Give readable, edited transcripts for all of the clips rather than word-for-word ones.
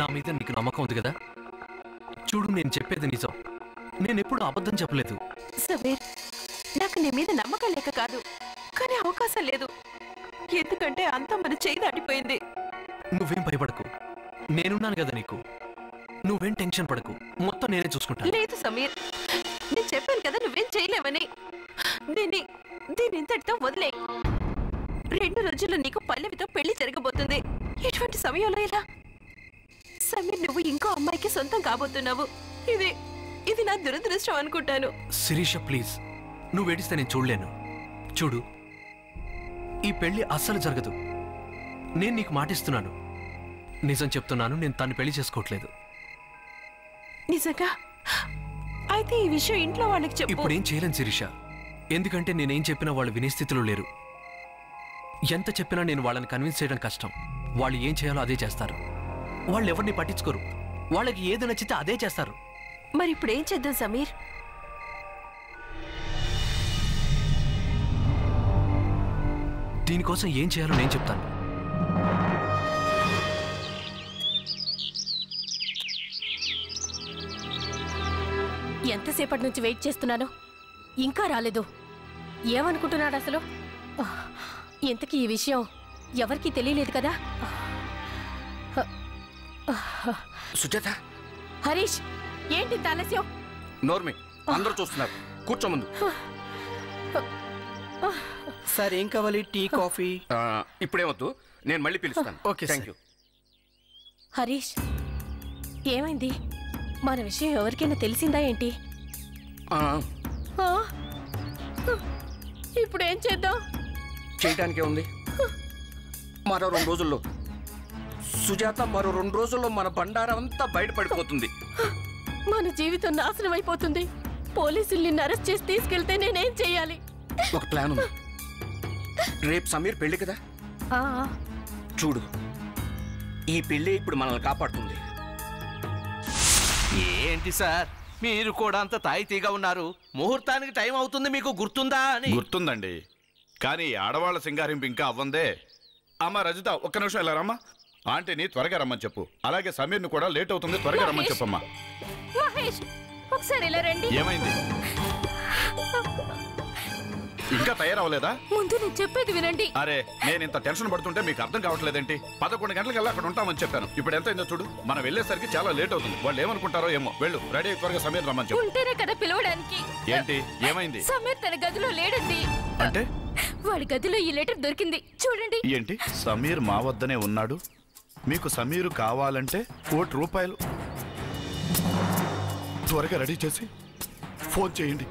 నా మీద నీకు నమ్మకం ఉంది కదా? చూడు, నేను చెప్పేది నిజం. నేనెప్పుడు అబద్ధం చెప్పలేదు. సమీర్, నాకు నీ మీద నమ్మకం లేక కాదు, కానీ అవకాశం లేదు. ఎందుకంటే అంతా మన చేయి దాటిపోయింది. నువ్వేం భయపడకు, నేనున్నాను కదా నీకు. నువ్వేం టెన్షన్ పడకు, మొత్తం నేనే చూసుకుంటాను. లేదు సమీర్, నేను చెప్పాను కదా నువ్వేం చేయలేవని. దీన్ని ఇంతటితో వదిలే. 2 రోజుల్లో నీకు పల్లవితో పెళ్లి జరగబోతుంది. ఎటువంటి సమయంలో ఇలా? సమీర్, నువ్వు ఇంకో అమ్మాయికి సొంతం కాబోతున్నావు. ఇది నా దురదృష్టం అనుకుంటాను. శిరీష, ప్లీజ్, నువ్వు ఏడిస్తే నేను చూడలేను. చూడు, ఈ పెళ్లి అస్సలు జరగదు. నేను నీకు మాటిస్తున్నాను, నిజం చెప్తున్నాను. నేను తను పెళ్లి చేసుకోవట్లేదు. నిజంగా? అయితే ఈ విషయం ఇంట్లో వాళ్ళకి చెప్పు. ఇప్పుడేం చేయలేను శిరీష, ఎందుకంటే నేనేం చెప్పినా వాళ్ళు వినే స్థితిలో లేరు. ఎంత చెప్పినా నేను వాళ్ళని కన్విన్స్ చేయడం కష్టం. వాళ్ళు ఏం చేయాలో అదే చేస్తారు. వాళ్ళు ఎవరిని పట్టించుకోరు. వాళ్ళకి ఏది నచ్చితే అదే చేస్తారు. మరి ఇప్పుడు ఏం చేద్దాం సమీర్? దీనికోసం ఏం చేయాలో నేను చెప్తాను. ఎంతసేపటి నుంచి వెయిట్ చేస్తున్నాను, ఇంకా రాలేదు. ఏమనుకుంటున్నాడు అసలు? ఇంతకీ ఈ విషయం ఎవరికీ తెలియలేదు కదా? సుజాత, హరీష్, ఏంటి ఆలస్యం? నోర్మి, అందరూ చూస్తున్నారు, కూర్చో ముందు. సార్, ఏం కావాలి? Tea, coffee? ఇప్పుడేమొద్దు, నేను మళ్ళీ పిలుస్తాను. Okay, thank you. హరీష్, ఏమైంది? మన విషయం ఎవరికైనా తెలిసిందా ఏంటి? ఇప్పుడు ఏం చేద్దాం? చేయడానికే ఉంది. మరో 2 రోజుల్లో సుజాత, మరో 2 రోజుల్లో మన బండారం అంతా బయటపడిపోతుంది. మన జీవితం నాశనం అయిపోతుంది. పోలీసుల్ని అరెస్ట్ చేసి తీసుకెళ్తే నేనేం చెయ్యాలి? ఒక ప్లాన్ ఉంది. రేపు సమీర్ పెళ్లి కదా, చూడు, ఈ పెళ్లి ఇప్పుడు మనల్ని కాపాడుతుంది. ఏంటి సార్, మీరు కూడా అంత తాయితీగా ఉన్నారు? ముహూర్తానికి టైం అవుతుంది, మీకు గుర్తుందా అని? గుర్తుందండి, కానీ ఆడవాళ్ల సింగారింపు ఇంకా అవ్వందే. అమ్మ రజిత, ఒక్క నిమిషం ఇలా రమ్మా. ఆంటీని త్వరగా రమ్మని చెప్పు. అలాగే సమీర్ని కూడా లేట్ అవుతుంది, త్వరగా రమ్మని చెప్పమ్మా. మహేష్, ఒకసారి ఇలా రండి. ఏమైంది? ఇంకా తయారవ్వలేదా? ముందు నేను చెప్పేది వినండి. అరే, నేను ఇంత టెన్షన్ పడుతుంటే మీకు అర్థం కావట్లేదేంటి? 11 గంటలకల్లా అక్కడ ఉంటామని చెప్పాను. ఇప్పుడు ఎంత అయిందో చూడు. మనం వెళ్ళేసరికి చాలా లేట్ అవుతుంది. వాళ్ళు ఏమనుకుంటారో ఏమో. వెళ్ళు, రెడీ, త్వరగా సమీర్ రమ్మని చెప్పు. ఉంటేనే కదా పిలవడానికి. ఏంటి, ఏమైంది? సమీర్ తన గదిలో లేడండి. అంటే వాడి గదిలో ఈ లెటర్ దొరికింది, చూడండి. ఏంటి, సమీర్ మా వద్దనే ఉన్నాడు? మీకు సమీరు కావాలంటే ₹1,00,000 త్వరగా రెడీ చేసి ఫోన్ చేయండి.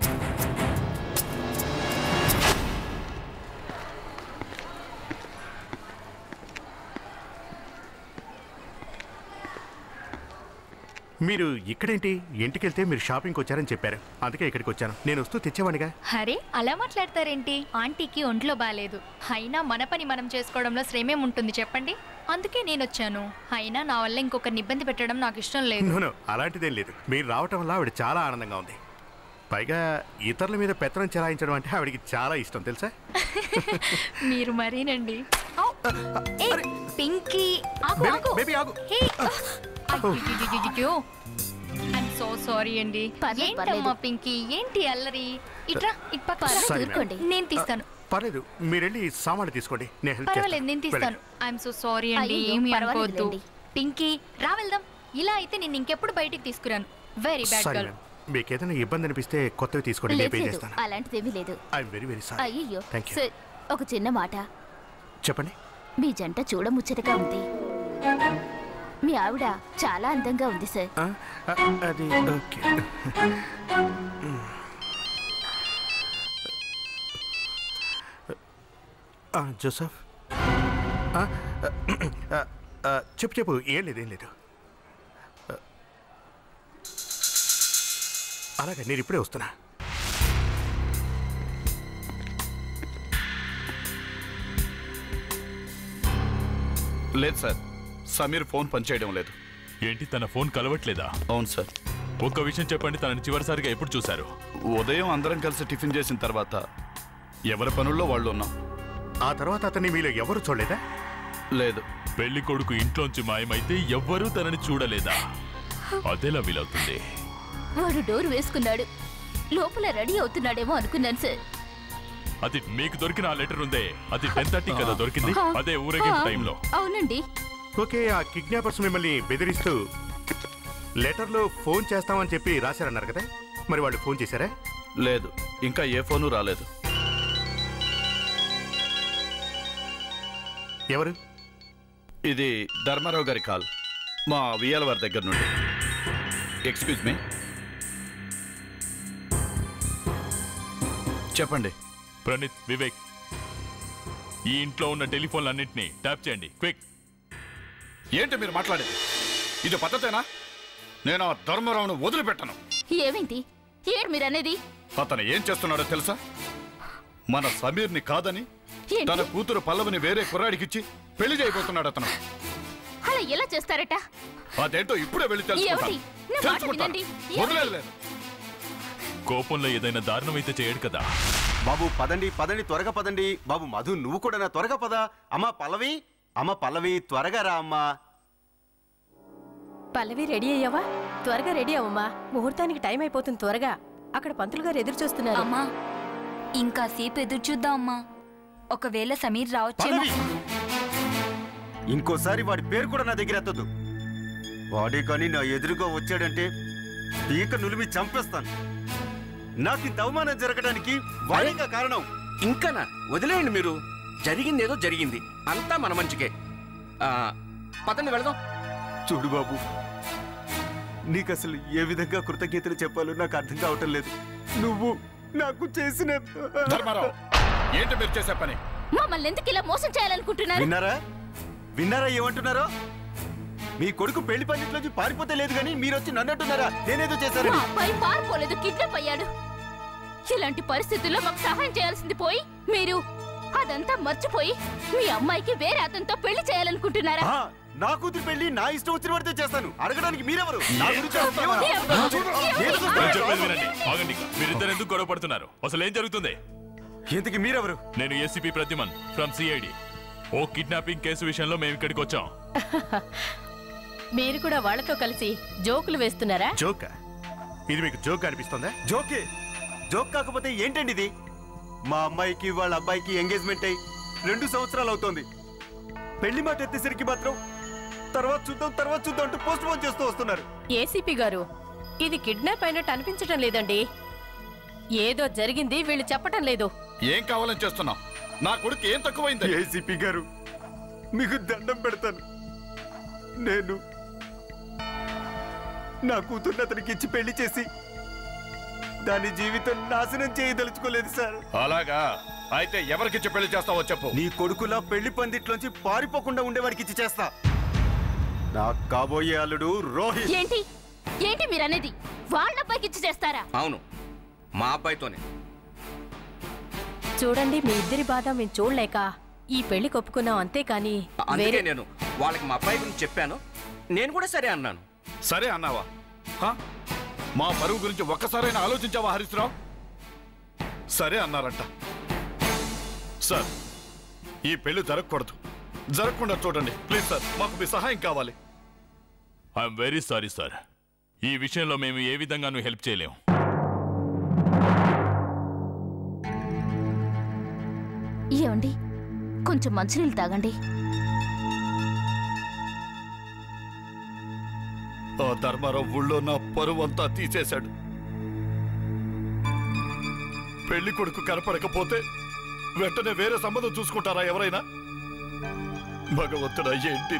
మీరు ఇక్కడేంటి? ఇంటికెళ్తే మీరు షాపింగ్కి వచ్చారని చెప్పారు, అందుకే ఇక్కడికి వచ్చాను. నేను వస్తూ తెచ్చేవాడిగా. అరే, అలా మాట్లాడతారేంటి? ఆంటీకి ఒంట్లో బాగాలేదు. అయినా మన పని మనం చేసుకోవడంలో శ్రమేం ఉంటుంది చెప్పండి. అందుకే నేను వచ్చాను. అయినా నా వల్ల ఇంకొకరిని ఇబ్బంది పెట్టడం నాకు ఇష్టం లేదు. నో, అలాంటిదేం లేదు. మీరు రావటం వల్ల ఆవిడ చాలా ఆనందంగా ఉంది. పైగా ఇతరుల మీద పెత్తనం చెలాయించడం అంటే ఆవిడికి చాలా ఇష్టం, తెలుసా? మీరు మరీనండి. పింకీ, ఐమ్ సో సారీ అండి. ఏంటమ్మా పింకీ, ఏంటి అల్లరి? ఇట్రా, ఇట్పక్క నేను తీస్తాను. పర్లేదు, మీరు వెళ్ళి సామాన్లు తీసుకోండి, నేను హెల్ప్ చేస్తాను. పర్వాలేదు, నేను తీస్తాను. ఐఎమ్ సో సారీ అండి, ఏమి అనుకోవద్దు. పింకీ, రా వెళ్దాం. ఇలా అయితే నేను ఇంకెప్పుడు బయటికి తీసుకురాను. Very bad girl. మీకు ఏదైనా ఇబ్బంది అనిపిస్తే కొత్తవి తీసుకోండి, నేను పే చేస్తాను. అలాంటిదేమీ లేదు. I'm very very sorry. అయ్యో, థాంక్యూ. ఒక చిన్న మాట చెప్పండి. మీ జంట చూడముచ్చటగా ఉంది. మీ ఆవిడ చాలా అందంగా ఉంది సార్. అది ఓకే. జోసఫ్, చెప్పు. ఏం లేదు. అలాగే, నేను ఇప్పుడే వస్తున్నా. లేదు సార్, సమీర్ ఫోన్ పనిచేయడం లేదు. ఏంటి, తన ఫోన్ కలవట్లేదా? అవును సార్. ఒక్క విషయం చెప్పండి, తనని చివరిసారిగా ఎప్పుడు చూశారు? ఉదయం అందరం కలిసి టిఫిన్ చేసిన తర్వాత ఎవరి పనుల్లో వాళ్ళు ఉన్నాం. ఆ తర్వాత అతన్ని మీలో ఎవరు చూడలేదా? లేదు. పెళ్లి కొడుకు ఇంట్లోంచి మాయమైతే ఎవ్వరూ తనని చూడలేదా? అదెలా వీలవుతుంది? వాడు డోర్ వేసుకున్నాడు, లోపల రెడీ అవుతున్నాడేమో అనుకున్నాను సార్. అది మీకు దొరికిన ఆ లెటర్ ఉందే, అది 10:30 కదా దొరికింది, అదే ఊరేగింపు టైంలో. అవునండి. ఓకే, ఆ కిడ్నాపర్స్ మిమ్మల్ని బెదిరిస్తూ లెటర్లో ఫోన్ చేస్తామని చెప్పి రాశారన్నారు కదా, మరి వాళ్ళు ఫోన్ చేశారా? లేదు, ఇంకా ఏ ఫోను రాలేదు. ఎవరు? ఇది ధర్మారావు గారి కాల్, మా వియాల వారి దగ్గర నుండి. ఎక్స్క్యూజ్ మీ, చెప్పండి. ప్రణీత్, వివేక్, ఈ ఇంట్లో ఉన్న టెలిఫోన్లన్నింటినీ ట్యాప్ చేయండి, క్విక్. ఏంటి మీరు మాట్లాడేది? ఇది పద్ధతేనా? నేను ఆ ధర్మరావును వదిలిపెట్టను. ఏమిటి ఏడు మీరనేది? అతను ఏం చేస్తున్నాడో తెలుసా? మన సమీర్ని కాదని తన కూతురు పల్లవిని వేరే కుర్రాడికిచ్చి పెళ్లి చేయబోతున్నాడు అతను. అలా ఎలా చేస్తారట? అదేంటో ఇప్పుడే వెళ్ళి తెలుసుకుంటాను. వదిలేదు. కోపంలో ఏదైనా దారుణం అయితే చేయడు కదా. బాబు పదండి పదండి, త్వరగా పదండి. బాబు మధు, నువ్వు కూడా త్వరగా పద. అమ్మా పల్లవి, అమ్మ పల్లవి, త్వరగా రా అమ్మా. పల్లవి, రెడీ అయ్యావా? త్వరగా రెడీ అవ్వమ్మా, ముహూర్తానికి టైం అయిపోతుంది. త్వరగా, అక్కడ పంతులు గారు ఎదురు చూస్తున్నారు. అమ్మా ఇంకా సేపు ఎదురు చూద్దాం అమ్మా, ఒకవేళ సమీర్ రావచ్చేమో. ఇంకోసారి వాడి పేరు కూడా నా దగ్గర ఎత్తదు. వాడే కానీ నా ఎదురుగా వచ్చాడంటే పీక నులిమి చంపేస్తాను. నాకు ఇంత అవమానం జరగడానికి వాడిగా కారణం. ఇంకానా? వదిలేయండి మీరు. జరిగిందేదో జరిగింది, అంతా మన మంచికే. పదండి వెళదాం. చూడు బాబు, నీకు అసలు ఏ విధంగా కృతజ్ఞతలు చెప్పాలో నాకు అర్థం కావటం లేదు. నువ్వు నాకు చేసిన... ధర్మారావు, ఏంటి మీరు చేసే పని? మమ్మల్ని ఎందుకు ఇలా మోసం చేయాలనుకుంటున్నారు? విన్నారా ఏమంటున్నారో? మీ కొడుకు పెళ్లి పండిట్లోంచి పారిపోతే లేదు కానీ మీరు వచ్చి నన్నట్టున్నారా నేనేదో చేశారు? మా అబ్బాయి పారిపోలేదు, కిడ్నాప్ అయ్యాడు. ఇలాంటి పరిస్థితుల్లో మాకు సహాయం చేయాల్సింది పోయి మీరు అదంతా మర్చిపోయి మీ అమ్మాయికి వేరే అతనితో పెళ్లి చేయాలనుకుంటున్నారా? నా కూతురు పెళ్లి నా ఇష్టం వచ్చిన వాడితే చేస్తాను. అడగడానికి మీరెవరు? మీరిద్దరు ఎందుకు గొడవ పడుతున్నారు? అసలు ఏం జరుగుతుంది? ఎందుకు మీరెవరు? నేను ఏసీపీ ప్రద్యుమన్ ఫ్రమ్ సిఐడి. ఓ కిడ్నాపింగ్ కేసు విషయంలో మేము ఇక్కడికి వచ్చాం. మీరు కూడా వాళ్ళతో కలిసి జోకులు వేస్తున్నారా? జోక్? ఇది మీకు జోక్ అనిపిస్తుందా? జోకే. జోక్ కాకపోతే ఏంటండి ఇది? మా అమ్మాయికి వాళ్ళ అబ్బాయికి ఎంగేజ్మెంట్ అయ్యి 2 సంవత్సరాలు అవుతోంది. పెళ్లి మాట ఎత్తేసరికి మాత్రం తర్వాత చూద్దాం అంటూ పోస్ట్ పోన్ చేస్తూ వస్తున్నారు. ఏసీపీ గారు, ఇది కిడ్నాప్ అయినట్టు అనిపించటం లేదండి. ఏదో జరిగింది, వీళ్ళు చెప్పటం లేదు. ఏం కావాలని చేస్తున్నావు? నా కొడుకు ఏం తక్కువైంది? ఏసీపీ గారు, మీకు దండం పెడతాను. నేను నా కూతుర్ని అతనికి ఇచ్చి పెళ్లి చేసి దాని జీవితం నాశనం చేయదలుచుకోలేదు సార్. అలాగా? అయితే ఎవరికిచ్చి పెళ్లి చేస్తావో చెప్పు. నీ కొడుకులా పెళ్లి పందిట్లోంచి పారిపోకుండా ఉండేవాడికి ఇచ్చి చేస్తా. నా కాబోయే అల్లుడు రోహిత్. ఏంటి ఏంటి మీరనేది? వాళ్ళ అబ్బాయికి ఇచ్చి చేస్తారా? అవును, మా అబ్బాయితోనే. చూడండి, మీ ఇద్దరి బాధ మేము చూడలేక ఈ పెళ్లి కొప్పుకున్నాం, అంతేకాని అందుకే నేను వాళ్ళకి మా అబ్బాయి గురించి చెప్పాను. నేను కూడా సరే అన్నాను. సరే అన్నావా? మా పరువు గురించి ఒక్కసారైనా ఆలోచించావా హరీశ్రావు? సరే అన్నారంట. సార్, ఈ పెళ్లి జరగకూడదు. జరగకుండా చూడండి ప్లీజ్ సార్. మాకు మీ సహాయం కావాలి. I'm very sorry sir. ఈ విషయంలో మేము ఏ విధంగానూ హెల్ప్ చేయలేం. ఏమండి, కొంచెం మంచినీళ్ళు తాగండి. ఆ ధర్మారావు ఊళ్ళో నా పరువంతా తీసేశాడు. పెళ్లి కొడుకు కనపడకపోతే వెంటనే వేరే సంబంధం చూసుకుంటారా ఎవరైనా? భగవంతుడా, ఏంటి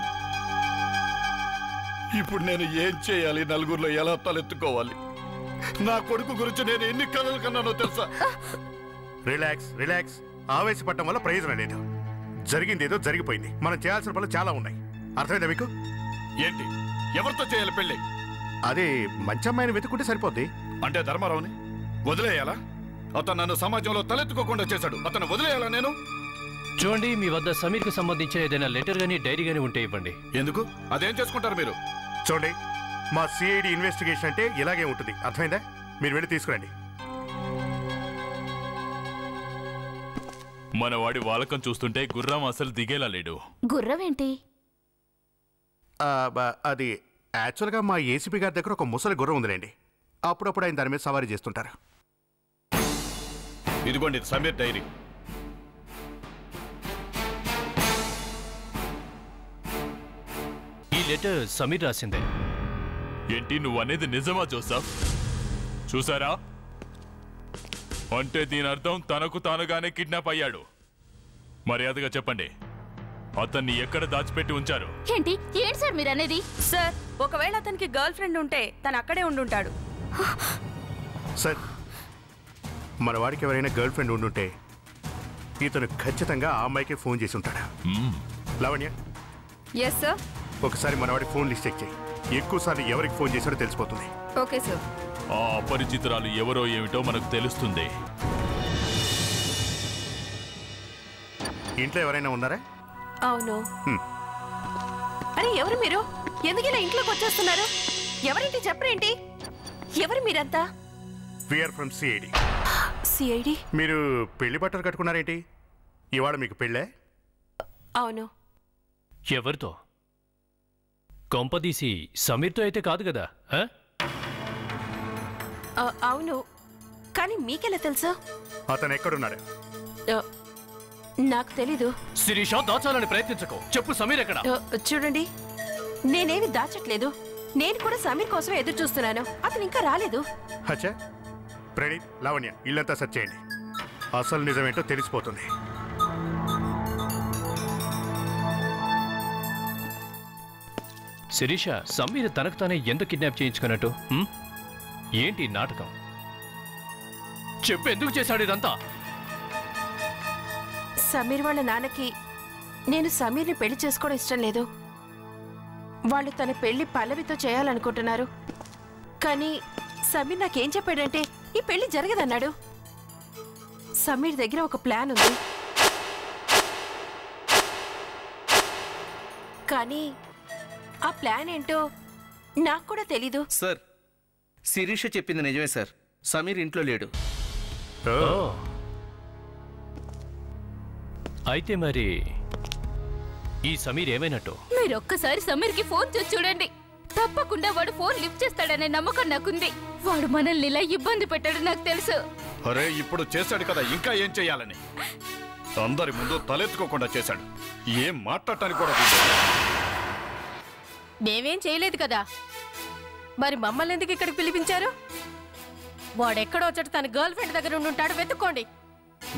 ఇప్పుడు నేను ఏం చేయాలి? నలుగురిలో ఎలా తలెత్తుకోవాలి? నా కొడుకు గురించి నేను ఎన్ని కలలు కన్నానో తెలుసా? Relax relax. ఆవేశపడటం వల్ల ప్రయోజనం లేదు. జరిగిందేదో జరిగిపోయింది. మనం చేయాల్సిన పనులు చాలా ఉన్నాయి. అర్థమైందా మీకు? ఏంటి? ఎవరితో చేయాలి పెళ్లి? అదే మంచి అమ్మాయిని వెతుక్కుంటే సరిపోద్ది. అంటే ధర్మారావుని వదిలేయాలా? అతను నన్ను సమాజంలో తలెత్తుకోకుండా చేశాడు. అతను వదిలేయాలా నేను? చూడండి, మీ వద్ద సమీర్కి సంబంధించిన ఏదైనా లెటర్ గానీ డైరీ గానీ ఉంటే ఇవ్వండి. ఎందుకు? అదేం చేసుకుంటారు మీరు? చూడండి, మా సిఐడి ఇన్వెస్టిగేషన్ అంటే ఇలాగే ఉంటుంది. అర్థమైందా? మీరు వెళ్ళి తీసుకురండి. మన వాడి వాలకం చూస్తుంటే గుర్రం అసలు దిగేలా లేడు. గుర్రం ఏంటి? అది యాక్చువల్గా మా ఏసీపీ గారి దగ్గర ఒక ముసలి గుర్రం ఉందిలేండి. అప్పుడప్పుడు ఆయన దాని మీద సవారీ చేస్తుంటారు. ఇదిగోండి సమీర్ డైరీ. ఈ లెటర్ సమీర్ రాసిందే. ఏంటి నువ్వు అనేది నిజమా జోసఫ్? చూసారా? అంటే దీని అర్థం తనకు తానుగానే కిడ్నాప్ అయ్యాడు. మర్యాదగా చెప్పండి, అతన్ని ఎక్కడ దాచిపెట్టి ఉంచారు? ఏంటి సార్ మీరు అనేది? సార్, ఒకవేళ అతనికి గర్ల్ ఫ్రెండ్ ఉంటే తను అక్కడే ఉండుంటాడు. సార్, మన వాడికి ఎవరైనా గర్ల్ ఫ్రెండ్ ఉండుంటే ఇతను ఖచ్చితంగా ఆ అమ్మాయికే ఫోన్ చేసి ఉంటాడు. Lavanya, yes sir. ఒకసారి మన వాడి ఫోన్ లిస్ట్ చెక్ చేయి. ఎక్కువసార్లు ఎవరికి ఫోన్ చేశాడో తెలిసిపోతుంది. Okay sir. ఆ అపరిచితురాలు ఎవరో ఏమిటో మనకు తెలుస్తుంది. ఇంట్లో ఎవరైనా ఉన్నారా? అవును. అరే ఎవరు మీరు? ఎందుకు ఇలా ఇంట్లోకి వచ్చేస్తున్నారు? ఎవరింటి చెప్పరేంటి? ఎవరు మీరంతా? We are from CID. CID? మీరు పెళ్లి బట్టలు కట్టుకున్నారేంటి? ఇవాళ మీకు పెళ్ళే? అవును. ఎవరితో? కొంపదీసి సమీర్తో అయితే కాదు కదా? అవును, కానీ మీకెలా తెలుసా? అతను ఎక్కడున్నాడు? నాకు తెలీదు. శిరీష, దాచాలని ప్రయత్నించకు. చెప్పు, సమీర్ ఎక్కడ? చూడండి, నేనేమి దాచట్లేదు. నేను కూడా సమీర్ కోసం ఎదురు చూస్తున్నాను. అతను ఇంకా రాలేదు. అచ్చా, ప్రణీత్, లావణ్య, ఇల్లంతా సెర్చ్ చేయండి. అసలు నిజమేంటో తెలిసిపోతుంది. శిరీష, సమీర్ తనకు తానే ఎందుకు కిడ్నాప్ చేయించుకున్నట్టు? ఏంటి నాటకం? చెప్పు, ఎందుకు చేశాడు ఇదంతా? సమీర్ వాళ్ళ నాన్నకి నేను సమీర్ని పెళ్లి చేసుకోవడం ఇష్టం లేదు. వాళ్ళు తన పెళ్లి పల్లవితో చేయాలనుకుంటున్నారు. కానీ సమీర్ నాకేం చెప్పాడంటే ఈ పెళ్లి జరగదన్నాడు. సమీర్ దగ్గర ఒక ప్లాన్ ఉంది, కానీ ఆ ప్లాన్ ఏంటో నాకు కూడా తెలీదు. సార్, శిరీష చెప్పింది నిజమే సార్. సమీర్ ఇంట్లో లేడు. అయితే మరి ఈ సమీర్ ఏమైనట్టు? మీరొక్కసారి సమీర్కి ఫోన్ చేసి చూడండి. తప్పకుండా వాడు ఫోన్ లిఫ్ట్ చేస్తాడనే నమ్మకం నాకుంది. వాడు మనల్ని ఇలా ఇబ్బంది పెట్టాడు నాకు తెలుసు. అరే, ఇప్పుడు చేశాడు కదా, ఇంకా ఏం చెయ్యాలని? అందరి ముందు తలెత్తుకోకుండా చేశాడు. ఏం మాట్లాడటానికి కూడా మేమేం చేయలేదు కదా, మరి మమ్మల్ని ఎందుకు ఇక్కడికి పిలిపించారు? వాడెక్కడో చోట తన గర్ల్ ఫ్రెండ్ దగ్గర ఉండుంటాడు, వెతుక్కోండి.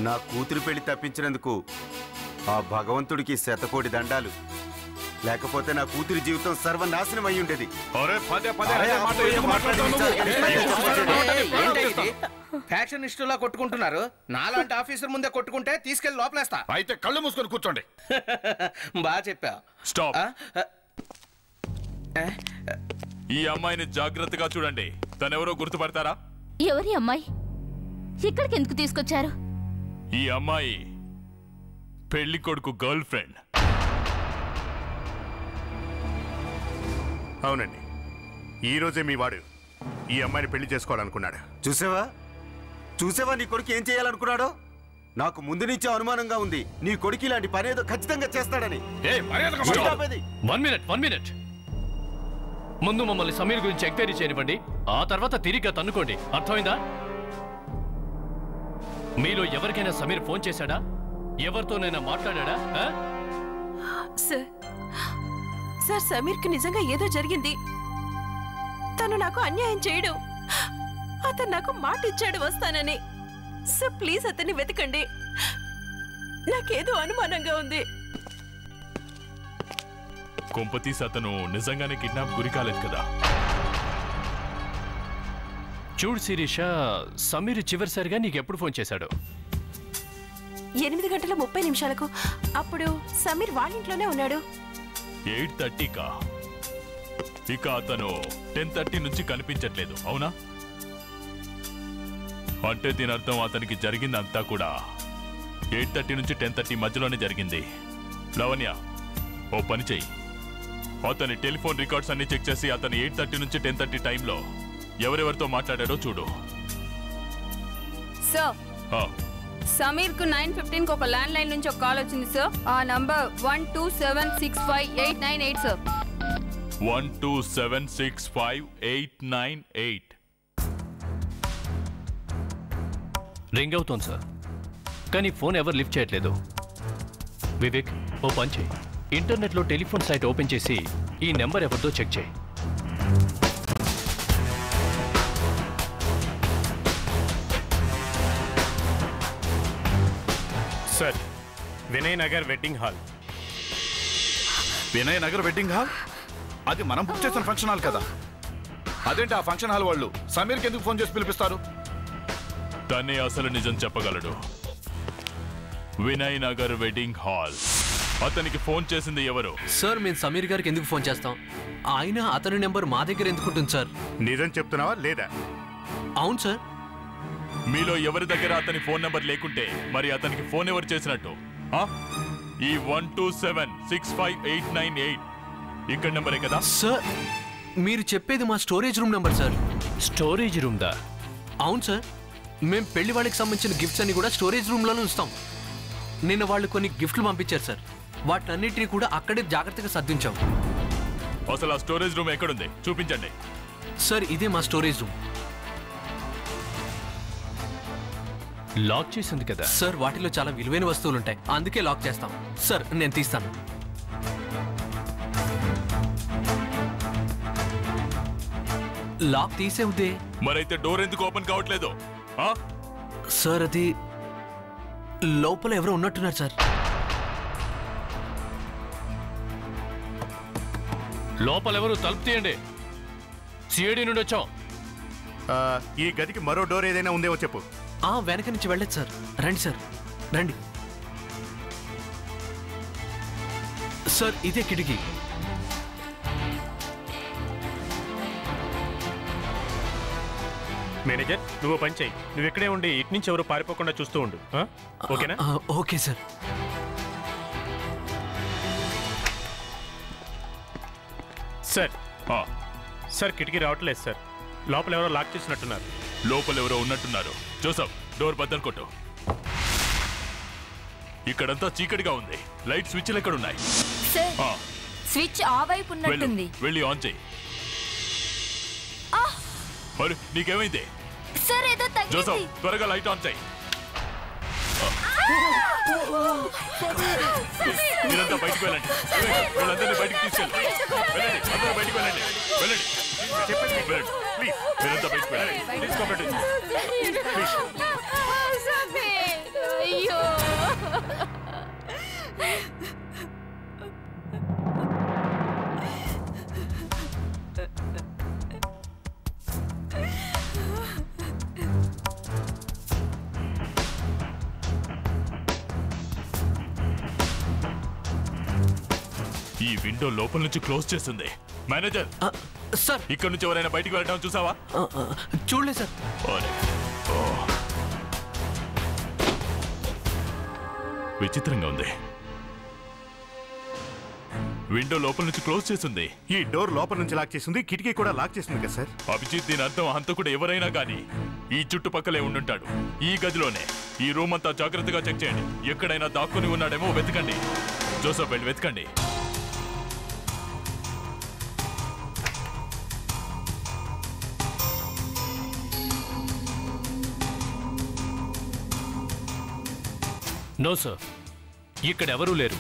నా కూతురు పెళ్లి తప్పించినందుకు ఆ భగవంతుడికి శతకోటి దండాలు. లేకపోతే నా కూతురి జీవితం సర్వనాశనం అయి ఉండేది. ఫ్యాక్షన్ ఇష్టంలా కొట్టుకుంటున్నారు. నాలాంటి ఆఫీసర్ ముందే కొట్టుకుంటే తీసుకెళ్లి లోపలేస్తా. అయితే కళ్ళు మూసుకొని కూర్చోండి. బాగా చెప్పా. స్టాప్. ఈ అమ్మాయిని జాగ్రత్తగా చూడండి. తనెవరో గుర్తుపడతారా? ఎవరి అమ్మాయి? ఇక్కడికి ఎందుకు తీసుకొచ్చారు? ఈ అమ్మాయి పెళ్లి కొడుకు గర్ల్ ఫ్రెండ్. అవునండి, ఈ రోజే మీ వాడు ఈ అమ్మాయిని పెళ్లి చేసుకోవాలనుకున్నాడు. చూసావా నీ కొడుకు ఏం చేయాలనుకున్నాడో? నాకు ముందు నుంచే అనుమానంగా ఉంది నీ కొడుకు ఇలాంటి పని ఏదో ఖచ్చితంగా చేస్తాడని. One minute. ముందు మమ్మల్ని సమీర్ గురించి ఎంక్వైరీ చేయనివ్వండి, ఆ తర్వాత తిరిగి తన్నుకోండి. అర్థమైందా? మీలో ఎవరికైనా సమీర్ ఫోన్ చేశాడా? ఎవరితోనైనా మాట్లాడా? సార్, సమీర్కి నిజంగా ఏదో జరిగింది. తను నాకు అన్యాయం చేయడు. అతను నాకు మాట ఇచ్చాడు వస్తానని. సార్, ప్లీజ్ అతన్ని వెతకండి. నాకేదో అనుమానంగా ఉంది. కొంపతీసి అతను నిజంగానే కిడ్నాప్ గురి కాలేదు కదా? చూడు శిరీష, సమీర్ చివరిసారిగా నీకెప్పుడు ఫోన్ చేశాడు? 8:30 అప్పుడు సమీర్ వాళ్ళ ఇంట్లోనే ఉన్నాడు. 8:30కా? ఇక అతను 10:30 నుంచి కనిపించట్లేదు, అవునా? అంటే దీని అర్థం అతనికి జరిగిందంతా కూడా 8:30 నుంచి 10:30 మధ్యలోనే జరిగింది. లవణ్య, ఓ పని చెయ్యి. అతని టెలిఫోన్ రికార్డ్స్ అన్ని చెక్ చేసి అతను 8:30 నుంచి 10:30 టైంలో ఎవరెవరితో మాట్లాడాడో చూడు. సార్, సమీర్ కు 9:15 ఒక ల్యాండ్ లైన్ నుంచి ఒక కాల్ వచ్చింది సార్. ఆ నంబర్ 12765898 సార్. 12765898. రింగ్ అవుతోంది సార్, కానీ ఫోన్ ఎవరు లిఫ్ట్ చేయట్లేదు. వివేక్, ఓ పని చేయి, ఇంటర్నెట్లో టెలిఫోన్ సైట్ ఓపెన్ చేసి ఈ నెంబర్ ఎవరిదో చెక్ చేయి. Sir, Vinay Nagar wedding hall. Vinay Nagar wedding hall? అది మనం బుక్ చేసిన ఫంక్షన్ హాల్ కదా. అదేంటి ఆ ఫంక్షన్ హాల్ వాళ్ళు సమీర్కి ఎందుకు ఫోన్ చేసి పిలిపిస్తారు? తనే అసలు నిజం చెప్పగలడు. Vinay Nagar wedding hall. అతనికి ఫోన్ చేసింది ఎవరు? సార్, మేము సమీర్ గారికి ఎందుకు ఫోన్ చేస్తాం? ఆయన అతని నెంబర్ మా దగ్గర ఎందుకుంటుంది సార్? నిజం చెప్తున్నావా లేదా? అవును సార్. మీలో ఎవరి దగ్గర అతని ఫోన్ నెంబర్ లేకుంటే మరి అతనికి ఫోన్ ఎవరు చేసినట్టు? ఈ 12765898 ఇక్కడ నెంబరే కదా సార్? మీరు చెప్పేది మా storage room number sir. Storage room దా? అవును సార్. మేము పెళ్లి వాళ్ళకి సంబంధించిన గిఫ్ట్స్ అన్ని కూడా స్టోరేజ్ రూమ్లోనే ఉంచుతాం. నిన్న వాళ్ళు కొన్ని గిఫ్ట్లు పంపించారు సార్, వాటన్నిటిని కూడా అక్కడే జాగ్రత్తగా సర్దించాం. అసలు ఆ స్టోరేజ్ రూమ్ ఎక్కడుంది చూపించండి. సార్, ఇదే మా స్టోరేజ్ రూమ్. లాక్ చేసింది కదా సార్? వాటిలో చాలా విలువైన వస్తువులు ఉంటాయి, అందుకే లాక్ చేస్తాం. సార్, నేను తీస్తాను. లాక్ తీసే ఉద్దే. మరైతే డోర్ ఎందుకు ఓపెన్ కావట్లేదు? సార్, అది లోపల ఎవరో ఉన్నట్టున్నారు సార్. లోపల ఎవరు? తలుపు తీయండి. సిఐడి నుండి వచ్చాం. ఈ గదికి మరో డోర్ ఏదైనా ఉందేమో చెప్పు. వెనక నుంచి వెళ్ళదు సార్. రండి సార్, రండి సార్. ఇదే కిటికీ. మేనేజర్, నువ్వు పని చేయి. నువ్వు ఇక్కడే ఉండి ఇటు నుంచి ఎవరు పారిపోకుండా చూస్తూ ఉండు. ఓకేనా? Okay sir. సార్, సార్ కిటికీ రావట్లేదు సార్. లోపల ఎవరో లాక్ చేసినట్టున్నారు. లోపల ఎవరో ఉన్నట్టున్నారు. జోసఫ్, డోర్ బద్దలు కొట్టు. ఇక్కడంతా చీకటిగా ఉంది. లైట్ స్విచ్లు ఎక్కడున్నాయి? స్విచ్ ఆ వైపు ఉన్నట్టుంది. వెళ్ళి ఆన్ చేయి. మరి నీకేమైంది? సార్, ఏదో తగ్గింది. జోసఫ్, త్వరగా లైట్ ఆన్ చేయి. మీరంతా బయటికి వెళ్ళండి. వీళ్ళందరినీ బయటికి తీసుకెళ్ళండి. వెళ్ళండి, అందరూ బయటికి వెళ్ళండి. వెళ్ళండి, ప్లీజ్. మీరంతా బయటికి వెళ్ళండి. అయ్యో, ఈ విండో లోపల నుంచి క్లోజ్ చేస్తుంది. మేనేజర్ సార్, ఇక్కడ నుంచి ఎవరైనా బయటికి వెళ్ళడం చూసావా? చూడలేదు సార్. విచిత్రంగా ఉంది. విండో లోపల నుంచి క్లోజ్ చేసింది. ఈ డోర్ లోపల నుంచి లాక్ చేసింది, కిటికీ కూడా లాక్ చేసింది కదా సార్? అభిజిత్, దీని అర్థం హంతకుడు ఎవరైనా కానీ ఈ చుట్టుపక్కలే ఉండుంటాడు. ఈ గదిలోనే. ఈ రూమ్ అంతా జాగ్రత్తగా చెక్ చేయండి. ఎక్కడైనా దాక్కుని ఉన్నాడేమో వెతకండి. జోసఫ్, వెళ్ళి వెతకండి. నో సార్, ఇక్కడ ఎవరూ లేరు.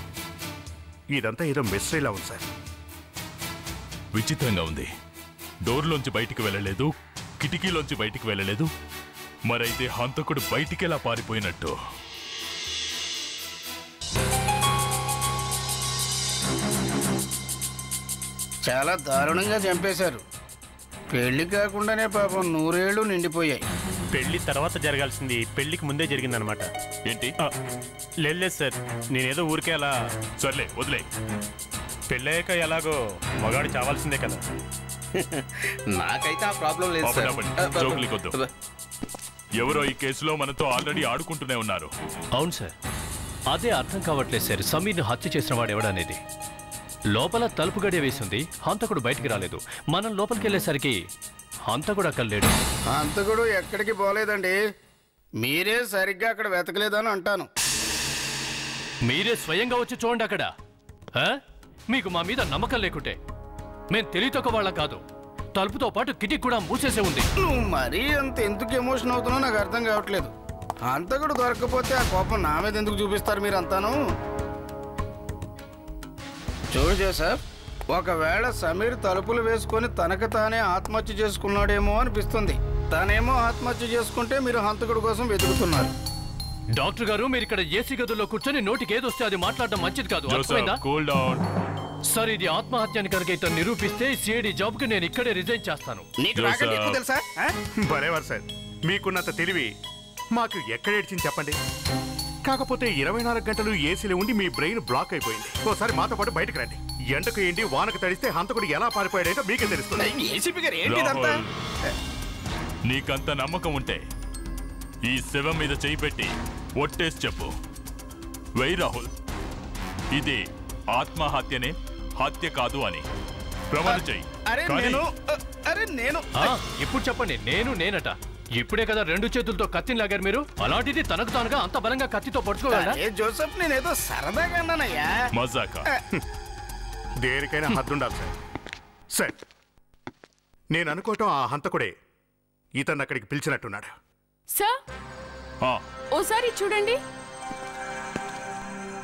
ఇదంతా ఏదో మిస్టరీలా ఉంది సార్. విచిత్రంగా ఉంది. డోర్లోంచి బయటికి వెళ్ళలేదు, కిటికీలోంచి బయటికి వెళ్ళలేదు. మరైతే హంతకుడు బయటికెలా పారిపోయినట్టు? చాలా దారుణంగా చంపేశారు. పెళ్లి కాకుండానే పాపం 100 ఏళ్ళు నిండిపోయాయి. పెళ్లి తర్వాత జరగాల్సింది పెళ్లికి ముందే జరిగిందనమాట. ఏంటి? లేదు సార్, నేనేదో ఊరికే అలా. సర్లే, వదిలే. పెళ్ళయ్యాక ఎలాగో మగాడు చావాల్సిందే కదా. నాకైతే ఆ ప్రాబ్లం లేదు సార్. జోకులికొద్దు. ఎవరో ఈ కేసులో మనతో ఆల్రెడీ ఆడుకుంటూనే ఉన్నారు. అవును సార్, అదే అర్థం కావట్లేదు సార్. సమీర్ని హత్య చేసిన వాడు ఎవడనేది. లోపల తలుపు గడియ వేసింది, హంతకుడు బయటికి రాలేదు. మనం లోపలికి వెళ్ళేసరికి హంతకుడు అక్కడ లేడు. హంతకుడు ఎక్కడికి పోలేదండి. మీరే సరిగ్గా అక్కడ వెతకలేదని అంటాను. మీరే స్వయంగా వచ్చి చూడండి అక్కడ. మీకు మా మీద నమ్మకం లేకుంటే. మేము తెలియతొక్క వాళ్ళ కాదు. తలుపుతో పాటు కిటికీ కూడా మూసేసే ఉంది. నువ్వు మరీ అంత ఎందుకు ఎమోషన్ అవుతున్నావు నాకు అర్థం కావట్లేదు. అంతకుడు దొరకపోతే ఆ కోపం నా మీద ఎందుకు చూపిస్తారు మీరంతాను? చూడు జోసెఫ్, ఒకవేళ సమీర్ తలుపులు వేసుకొని తనకు తానే ఆత్మహత్య చేసుకున్నాడేమో అనిపిస్తుంది. తనేమో ఆత్మహత్య చేసుకుంటే మీరు హంతకుడి కోసం వెతుకుతున్నారు. డాక్టర్ గారు, మీరు ఇక్కడ ఏసీ గదుల్లో కూర్చొని నోటికి ఏదొస్తే అది మాట్లాడడం మంచిది కాదు. అర్థమైందా? సార్, ఇది ఆత్మహత్యని కనుక ఇతను నిరూపిస్తే సిఐడి జాబ్ కి నేను ఇక్కడే రిజైన్ చేస్తాను. బరేవారు సార్, మీకున్నంత తెలివి మాకు ఎక్కడేడ్చింది చెప్పండి. కాకపోతే 24 గంటలు ఏసీలో ఉండి మీ బ్రెయిన్ బ్లాక్ అయిపోయింది. ఓసారి మాతో పాటు బయటకు రండి. ఎండకు ఏంటి వానకు తడిస్తే హంతకుడు ఎలా పారిపోయాడో మీకే తెలుస్తుంది. నీకంత నమ్మకం ఉంటే ఈ శవం మీద చేయి పెట్టి ఒట్టేసి చెప్పు. వెయ్యి రాహుల్, ఇది ఆత్మహత్యనే, హత్య కాదు అని ప్రమాణం చెయ్యి. ఇప్పుడు చెప్పండి. నేనట ఇప్పుడే కదా 2 చేతులతో కత్తిని లాగారు మీరు. అలాంటిది తనకు తానుగా అంత బలంగా కత్తితో పడుచుకోగలరా? జోసెఫ్, నేనేదో సరదాగా అన్నానయ్యా. మజాకా. దేనికైనా హద్దుండాలి సార్. సార్, నేను అనుకోవటం ఆ హంతకుడే ఇతన్ని అక్కడికి పిలిచినట్టున్నాడు. సార్, ఓసారి చూడండి.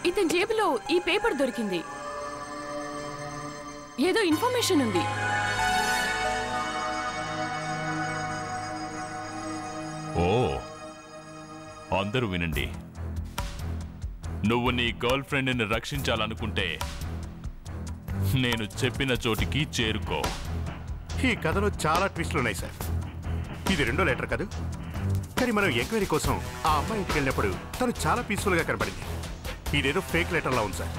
ఇతని జేబులో ఈ పేపర్ దొరికింది. ఏదో ఇన్ఫర్మేషన్ ఉంది. ఓ, అందరూ వినండి. నువ్వు నీ గర్ల్ ఫ్రెండ్ని రక్షించాలనుకుంటే నేను చెప్పిన చోటికి చేరుకో. ఈ కథలో చాలా ట్విస్టులు ఉన్నాయి సార్. ఇది 2వ లెటర్ కాదు, కానీ మనం ఎంక్వైరీ కోసం ఆ అమ్మాయి ఇంటికి వెళ్ళినప్పుడు తను చాలా పీస్ఫుల్ గా కనబడింది. ఇదేదో ఫేక్ లెటర్ లా ఉంది సార్.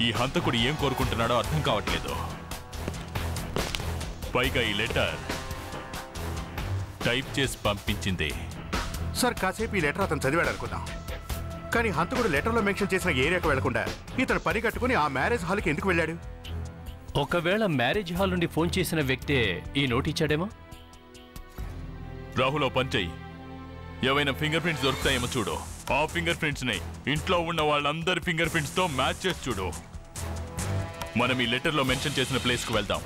ఈ హంతకుడు ఏం కోరుకుంటున్నాడో అర్థం కావట్లేదు. పైగా ఈ లెటర్ టైప్ చేసి పంపించింది. సార్, కాసేపు ఈ లెటర్ అతను చదివాడు అనుకుందాం, కానీ హంతకుడు లెటర్లో మెన్షన్ చేసిన ఏరియాకు వెళ్లకుండా ఇతను పని కట్టుకుని ఆ మ్యారేజ్ హాల్కి ఎందుకు వెళ్ళాడు? ఒకవేళ మ్యారేజ్ హాల్ నుండి ఫోన్ చేసిన వ్యక్తే ఈ నోట్ ఇచ్చాడేమో. రాహుల్, పని చెయ్యి. ఏవైనా ఫింగర్ ప్రింట్స్ దొరుకుతాయేమో చూడు. ఆ ఫింగర్ ప్రింట్స్ ని ఇంట్లో ఉన్న వాళ్ళందరి ఫింగర్ ప్రింట్స్ తో మ్యాచ్ చేసి చూడు. మనం ఈ లెటర్ లో మెన్షన్ చేసిన ప్లేస్ కు వెళ్దాం.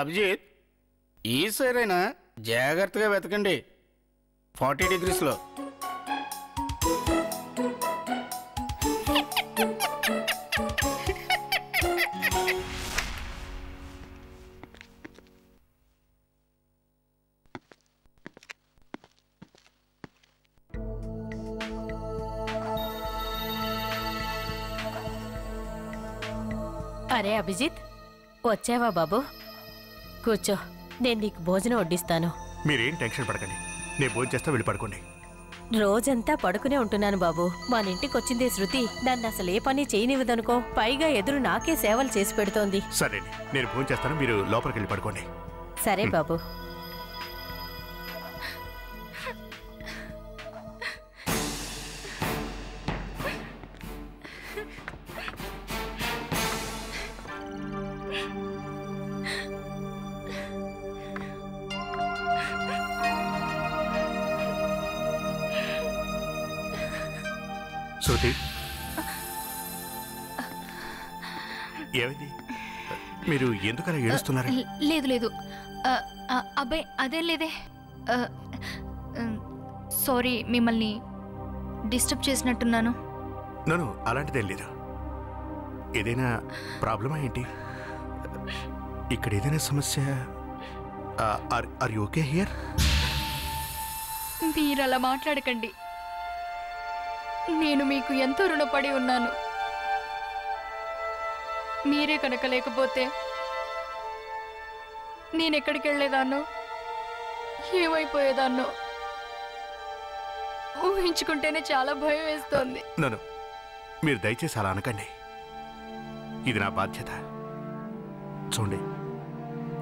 అభిజిత్, ఈ సరైనా జాగ్రత్తగా వెతకండి. 40 degreesలో. అరే అభిజిత్, వచ్చావా బాబు? కూర్చో, నేను నీకు భోజనం వడ్డిస్తాను. మీరేం టెన్షన్ పడకండి, నేను భోజనం చేస్తా, వెళ్ళి పడుకోండి. రోజంతా పడుకునే ఉంటున్నాను బాబు. మన ఇంటికి వచ్చిందే శృతి నన్ను అసలు ఏ పని చేయనివ్వదనుకో. పైగా ఎదురు నాకే సేవలు చేసి పెడుతోంది. సరే, నేను భోజనం చేస్తాను, మీరు లోపలికి వెళ్ళి పడుకోండి. సరే బాబు. శృతి, ఏమైంది? మీరు ఎందుకలా ఏడుస్తున్నారు? లేదు లేదు, అబ్బాయి అదేం లేదే. సారీ, మిమ్మల్ని డిస్టర్బ్ చేసినట్టున్నాను. నన్ను అలాంటిదేం లేదు. ఏదైనా ప్రాబ్లమా ఏంటి? ఇక్కడ ఏదైనా సమస్య? Are you okay here? మీరు అలా మాట్లాడకండి. నేను మీకు ఎంతో రుణపడి ఉన్నాను. మీరే కనుక లేకపోతే నేనెక్కడికి వెళ్ళేదాన్నో, ఏమైపోయేదాన్నో ఊహించుకుంటేనే చాలా భయం వేస్తోంది. నన్ను మీరు దయచేసి అలా అనకండి. ఇది నా బాధ్యత. చూడండి,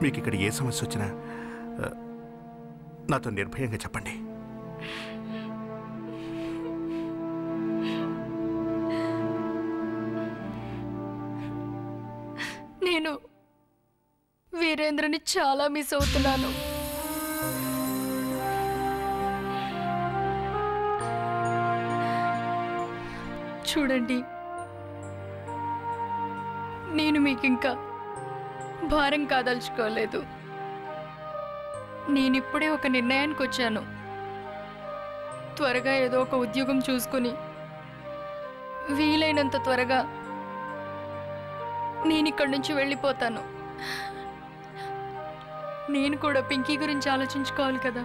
మీకు ఇక్కడ ఏ సమస్య వచ్చినా నాతో నిర్భయంగా చెప్పండి. నేను వీరేంద్రని చాలా మిస్ అవుతున్నాను. చూడండి, నేను మీకు ఇంకా భారం కాదలుచుకోలేదు. నేనిప్పుడే ఒక నిర్ణయానికి వచ్చాను. త్వరగా ఏదో ఒక ఉద్యోగం చూసుకుని వీలైనంత త్వరగా నేను ఇక్కడి నుంచి వెళ్ళిపోతాను. నేను కూడా పింకీ గురించి ఆలోచించుకోవాలి కదా.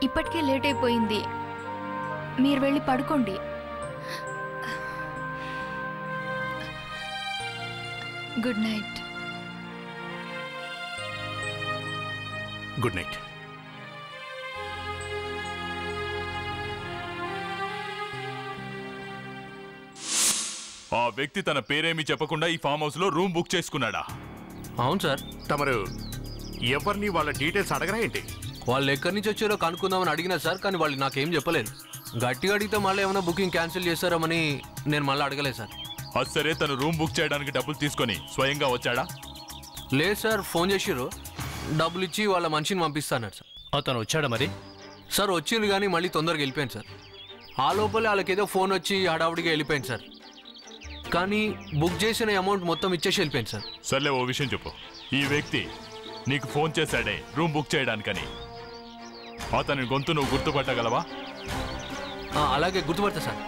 ఇప్పటికే లేట్ అయిపోయింది, మీరు వెళ్ళి పడుకోండి. Good night. Good night. ఆ వ్యక్తి తన పేరేమీ చెప్పకుండా ఈ ఫామ్ హౌస్ లో రూమ్ బుక్ చేసుకున్నాడా? అవును సార్. తమరు ఎవరిని వాళ్ళ డీటెయిల్స్ అడగరా ఏంటి? వాళ్ళు ఎక్కడి నుంచి వచ్చారో కనుక్కుందామని అడిగినా సార్, కానీ వాళ్ళు నాకేం చెప్పలేదు. గట్టిగా అడిగితే మళ్ళీ ఏమైనా బుకింగ్ క్యాన్సిల్ చేస్తారమని నేను మళ్ళీ అడగలేదు సార్. అది సరే, తను రూమ్ బుక్ చేయడానికి డబ్బులు తీసుకొని స్వయంగా వచ్చాడా? లేదు సార్, ఫోన్ చేసిర్రు, డబ్బులు ఇచ్చి వాళ్ళ మనిషిని పంపిస్తాన్నారు సార్. అతను వచ్చాడా మరి? సార్ వచ్చింది, కానీ మళ్ళీ తొందరగా వెళ్ళిపోయింది సార్. ఆ లోపలే వాళ్ళకేదో ఫోన్ వచ్చి హడావుడిగా వెళ్ళిపోయింది సార్. కానీ బుక్ చేసిన అమౌంట్ మొత్తం ఇచ్చేసి వెళ్ళిపోయింది సార్. సర్లే, ఓ విషయం చెప్పు. ఈ వ్యక్తి నీకు ఫోన్ చేశాడే రూమ్ బుక్ చేయడానికని, అతని గొంతు నువ్వు గుర్తుపట్టగలవా? అలాగే గుర్తుపడతా సార్.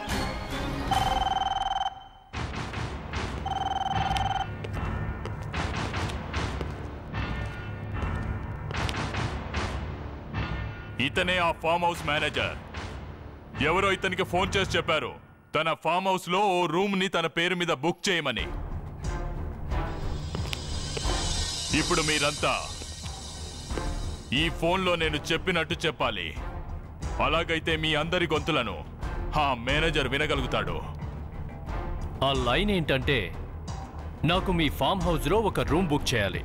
ఇతనే ఆ ఫామ్ హౌస్ మేనేజర్. ఎవరో ఇతనికి ఫోన్ చేసి చెప్పారు తన ఫామ్ హౌస్ లో ఓ రూమ్ ని తన పేరు మీద బుక్ చేయమని. ఇప్పుడు మీరంతా ఈ ఫోన్లో నేను చెప్పినట్టు చెప్పాలి. అలాగైతే మీ అందరి గొంతులను ఆ మేనేజర్ వినగలుగుతాడు. ఆ లైన్ ఏంటంటే, నాకు మీ ఫామ్ హౌస్ లో ఒక రూమ్ బుక్ చేయాలి.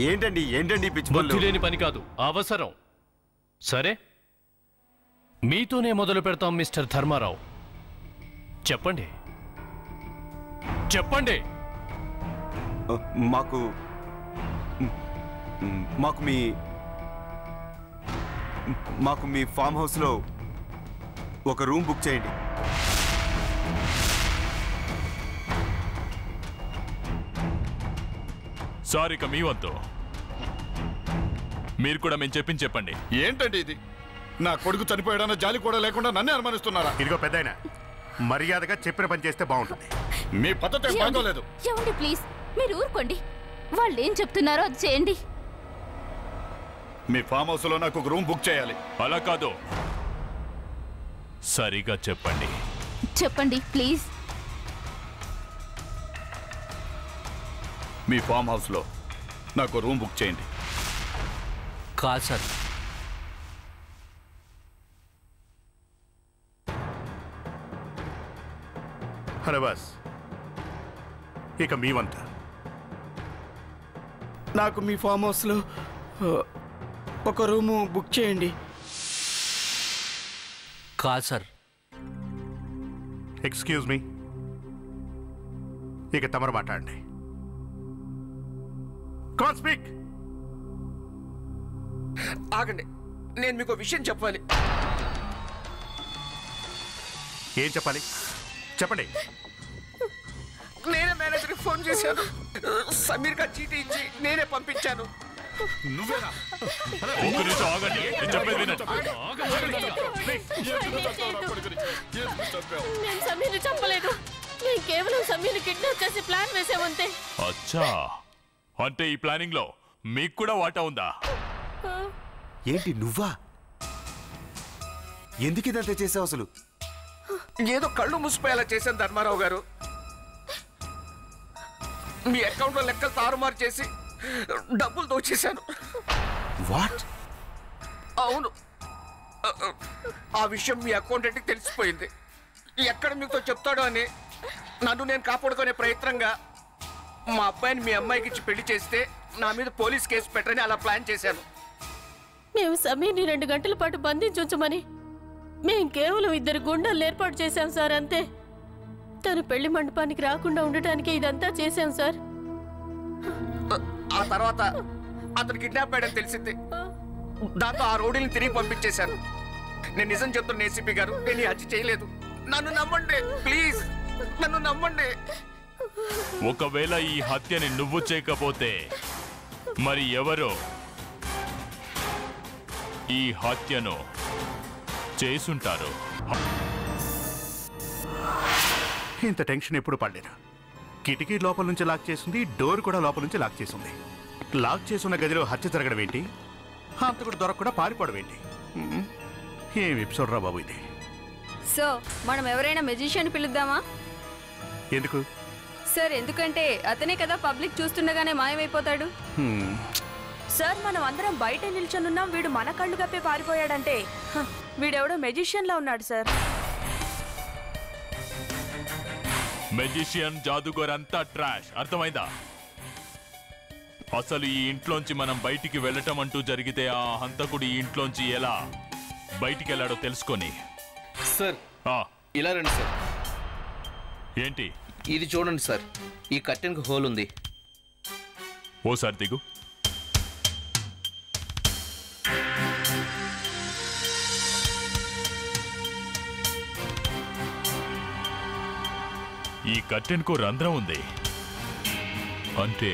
ఏంటండి ఏంటండి బుద్ధి లేని పని కాదు, అవసరం. సరే, మీతోనే మొదలు పెడతాం మిస్టర్ ధర్మారావు. చెప్పండి చెప్పండి. మాకు మీ ఫామ్ హౌస్ లో ఒక రూమ్ బుక్ చేయండి. సార్, ఇక మీ వంతు. మీరు కూడా మేము చెప్పింది చెప్పండి. ఏంటండి ఇది? నా కొడుకు చనిపోయాడన్న జాలి కూడా లేకుండా నన్నే అనుమానిస్తున్నారా? ఇదిగో పెద్దాయన, మర్యాదగా చెప్పిన పని చేస్తే బాగుంటుంది. మీ పద్ధతి బాగోలేదు. ఏమండి ప్లీజ్, మీరు ఊరుకోండి. వాళ్ళు ఏం చెప్తున్నారో అది చేయండి. మీ ఫామ్ హౌస్ లో నాకు ఒక రూమ్ బుక్ చేయాలి. అలా కాదు, సరిగా చెప్పండి. చెప్పండి ప్లీజ్. మీ ఫామ్ హౌస్ లో నాకు రూమ్ బుక్ చేయండి. కాదు సార్. హలో బాస్, ఇక మీ వంత. నాకు మీ ఫామ్ హౌస్లో ఒక రూము బుక్ చేయండి. కాదు సార్. ఎక్స్క్యూజ్ మీ, ఇక తమరు మాట్లాడండి. Can speak. ఆగండి, నేను మీకు విషయం చెప్పాలి. ఏం చెప్పాలి? చెప్పండి. నేనే మేనేజర్కి ఫోన్ చేశాను. సమీర్ గా చీటీ ఇచ్చి నేనే పంపించాను. నువ్వేనా? ఒక నిమిషం ఆగండి, నేను చెప్పేది వినండి. నేను సమీర్ని చంపలేదు. నేను కేవలం సమీర్ని కిడ్నాప్ చేసి ప్లాన్ వేసామంతే. అచ్చా, అంటే ఈ ప్లానింగ్ లో మీకు కూడా వాటా ఉందా? ఏంటి నువ్వా? ఎందుకు ఇదంతా చేసావు అసలు? ఏదో కళ్ళు మూసిపోయేలా చేశాను ధర్మారావు గారు. మీ అకౌంట్లో లెక్కలు తారుమారు చేసి డబ్బులు దోచేశాను. వాట్? అవును, ఆ విషయం మీ అకౌంటెంట్కి తెలిసిపోయింది. ఎక్కడ మీతో చెప్తాడో అని నన్ను నేను కాపాడుకునే ప్రయత్నంగా మా అబ్బాయిని మీ అమ్మాయికి ఇచ్చి పెళ్లి చేస్తే నా మీద పోలీస్ కేసు పెట్టని అలా ప్లాన్ చేశాను. మేము సమీర్ని 2 గంటల పాటు బంధించుంచమని మేం కేవలం 2 గుండాలు ఏర్పాటు చేశాం సార్, అంతే. తను పెళ్లి మండపానికి రాకుండా ఉండటానికి ఇదంతా చేశాం సార్. ఆ తర్వాత అతను కిడ్నాప్ అయ్యాడని తెలిసింది. దాంతో ఆ రౌడీని తిరిగి పంపించేశాను. నేను నిజం చెప్తున్నా ఏసీపీ గారు, నేను ఈ హత్య చేయలేదు. నన్ను నమ్మండి ప్లీజ్, నన్ను నమ్మండి. ఒకవేళ ఈ హత్యని నువ్వు చేయకపోతే మరి ఎవరో ఈ హత్యను చేసుంటారు. ఇంత టెన్షన్ ఎప్పుడు పడలేదు. కిటికీ లోపల నుంచి లాక్ చేసింది, డోర్ కూడా లోపల నుంచి లాక్ చేసింది. లాక్ చేసున్న గదిలో హత్య జరగడం ఏంటి, హంతకుడు దొరకకుండా పారిపోవడం ఏంటి? ఏం ఎపిసోడ్ రా బాబు ఇది. సో మనం ఎవరైనా మెజిషియన్ పిలుద్దామా? ఎందుకు సార్, ఎందుకంటే అతనే కదా పబ్లిక్ చూస్తుండగానే మాయమైపోతాడు. సార్, మనం అందరం బయట నిల్చొనున్నాం, వీడు మన కళ్ళు కప్పే పారిపోయాడంటే వీడెవడో మెజిషియన్ లా ఉన్నాడు సార్. మెజిషియన్, జాదుగర్ అంతా ట్రాష్, అర్థమైందా? అసలు ఈ ఇంట్లోంచి మనం బయటికి వెళ్ళటం అంటూ జరిగితే ఆ హంతకుడు ఈ ఇంట్లోంచి ఎలా బయటికి వెళ్ళాడో తెలుసుకొని. సార్ ఇలా రండి సార్. ఏంటి ఇది చూడండి సార్, ఈ కర్టెన్కి హోల్ ఉంది. ఓసారి దిగు. ఈ కర్టెన్కు రంధ్రం ఉంది అంటే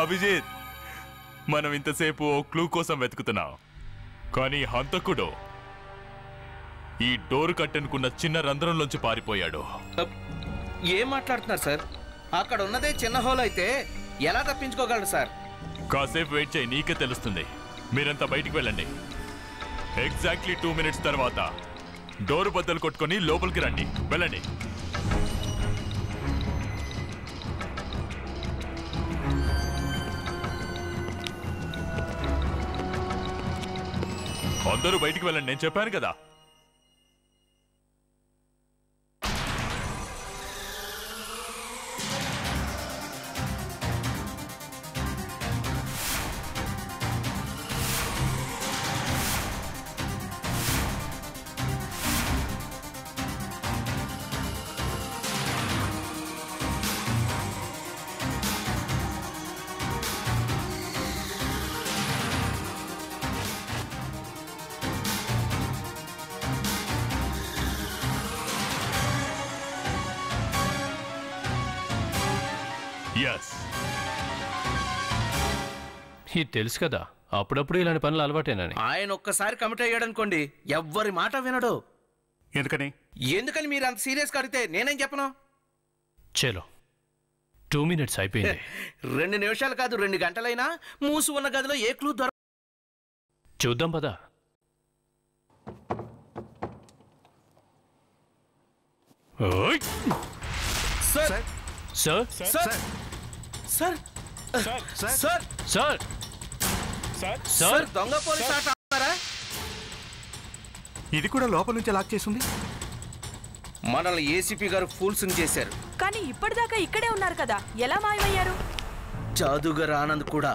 అభిజిత్, మనం ఇంతసేపు ఓ క్లూ కోసం వెతుకుతున్నాం, కానీ హంతకుడు ఈ డోర్ కట్టెనుకున్న చిన్న రంధ్రంలోంచి పారిపోయాడు. ఏం మాట్లాడుతున్నారు సార్? అక్కడ ఉన్నదే చిన్న హోల్ అయితే ఎలా తప్పించుకోగలరు సార్? కాసేపు వెయిట్ చేయి, నీకే తెలుస్తుంది. మీరంతా బయటికి వెళ్ళండి. ఎగ్జాక్ట్లీ 2 minutes తర్వాత డోర్ బద్దలు కొట్టుకొని లోపలికి రండి. వెళ్ళండి. అందరూ బయటికి వెళ్ళండి, నేను చెప్పాను కదా. ఇది తెలుసు కదా, అప్పుడప్పుడు ఇలాంటి పనులు అలవాటేనని. ఆయన ఒక్కసారి కమిట్ అయ్యాడనుకోండి, ఎవ్వరి మాట వినడు. ఎందుకని మీరు అంత సీరియస్ గా అడిగితే నేనేం చెప్పను? చలో 2 minutes అయిపోయింది. 2 నిమిషాలు కాదు, 2 గంటలైనా మూసి ఉన్న గదిలో ఏ క్లూ దొరక. చూద్దాం పదా. Sir sir sir sir sir sir sir దొంగ పోలీస్ ఆట ఆడతారా? ఇది కూడా లోపల నుంచి లాక్ చేసింది. మనల్ని ఏసీపీ గారు ఫూల్స్ చేశారు. కానీ ఇప్పటిదాకా ఇక్కడే ఉన్నారు కదా, ఎలా మాయమయ్యారు? జాదుగర్ ఆనంద్ కూడా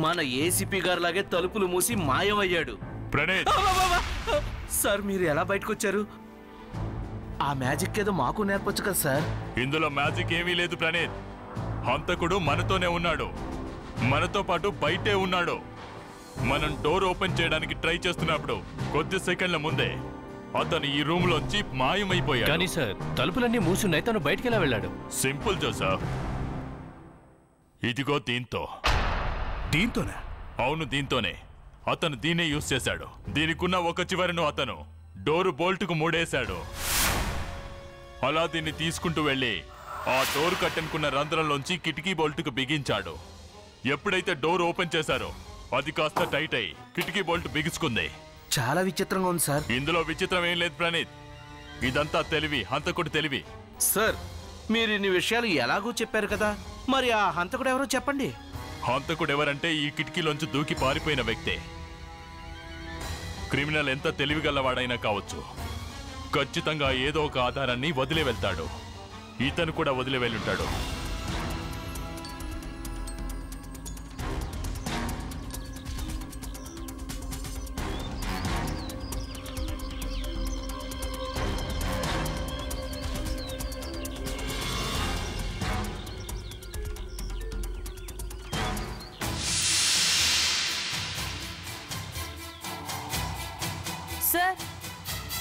మన ఏసీపీ గారు లాగే తలుపులు మూసి మాయమయ్యాడు. సార్ మీరు ఎలా బయటకు వచ్చారు? ఆ మ్యాజిక్ ఏదో మాకు నేర్పొచ్చు కదా సార్. ఇందులో మ్యాజిక్ ఏమీ లేదు ప్రణీత్. హంతకుడు మనతోనే ఉన్నాడు, మనతో పాటు బయటే ఉన్నాడు. మనం డోర్ ఓపెన్ చేయడానికి ట్రై చేస్తున్నప్పుడు కొద్ది సెకండ్ల ముందే అతను ఈ రూమ్ లోంచి మాయమైపోయాడు. కానీ సార్ తలుపులన్నీ మూసున్నాయి, తను బయటికి ఎలా వెళ్ళాడు? సింపుల్ జోసఫ్, ఇదిగో దీంతోనే. అవును, దీంతోనే. అతను దీన్నే యూజ్ చేశాడు. దీనికున్న ఒక చివరను అతను డోరు బోల్ట్కు మూడేశాడు. అలా దీన్ని తీసుకుంటూ వెళ్ళి ఆ డోర్ కట్టెనుకున్న రంధ్రంలోంచి కిటికీ బోల్ట్కు బిగించాడు. ఎప్పుడైతే డోర్ ఓపెన్ చేశారో అది కాస్త టైట్ అయి కిటికీ బోల్ట్ బిగుసుకుంది. చాలా విచిత్రంగా ఉంది సార్. ఇందులో విచిత్రం ఏం లేదు ప్రణీత్, ఇదంతా తెలివి, హంతకుడి తెలివి. సార్ మీరు ఇన్ని విషయాలు ఎలాగూ చెప్పారు కదా, మరి ఆ హంతకుడు ఎవరో చెప్పండి. హంతకుడెవరంటే ఈ కిటికీలోంచి దూకి పారిపోయిన వ్యక్తే. క్రిమినల్ ఎంత తెలివిగలవాడైనా కావచ్చు, ఖచ్చితంగా ఏదో ఒక ఆధారాన్ని వదిలే వెళ్తాడు. ఇతను కూడా వదిలే వెళ్ళుంటాడు. సార్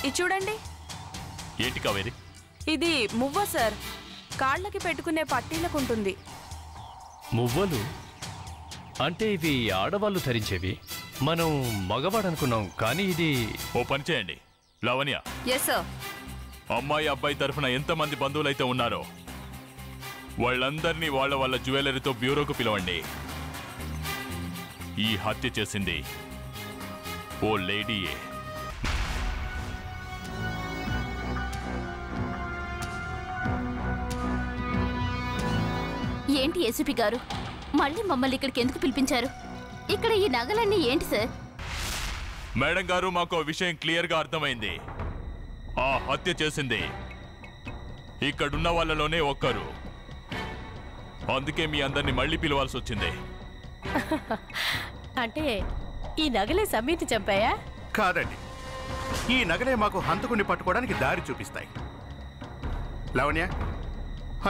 ఇది చూడండి. ఏంటి కావేరి? ఇది మువ్వ సార్, కాళ్ళకి పెట్టుకునే పట్టీలకు ఉంటుంది. మువ్వలు అంటే ఇవి ఆడవాళ్ళు ధరించేవి. మనం మగవాడు అనుకున్నాం, కానీ ఇది. ఓ పని చేయండి లావణ్య, ఎస్ సార్. అమ్మాయి అబ్బాయి తరఫున ఎంతమంది బంధువులైతే ఉన్నారో వాళ్ళందరినీ వాళ్ళ వాళ్ళ జ్యువెలరీతో బ్యూరోకు పిలవండి. ఈ హత్య చేసింది ఓ లేడీయే. ఏంటి ఏసీపీ గారు, మళ్ళీ మమ్మల్ని ఇక్కడికి ఎందుకు పిలిపించారు? ఇక్కడ ఈ నగలన్నీ ఏంటి సార్? మేడం గారు, మాకు విషయం క్లియర్గా అర్థమైంది. ఆ హత్య చేసింది ఇక్కడున్న వాళ్ళలోనే ఒక్కరు. అందుకే మీ అందరినీ మళ్ళీ పిలవాల్సి వచ్చింది. అంటే ఈ నగలే సమీర్ని చంపాయా? కాదండి, ఈ నగలే మాకు హంతకుడిని పట్టుకోవడానికి దారి చూపిస్తాయి. లావణ్య,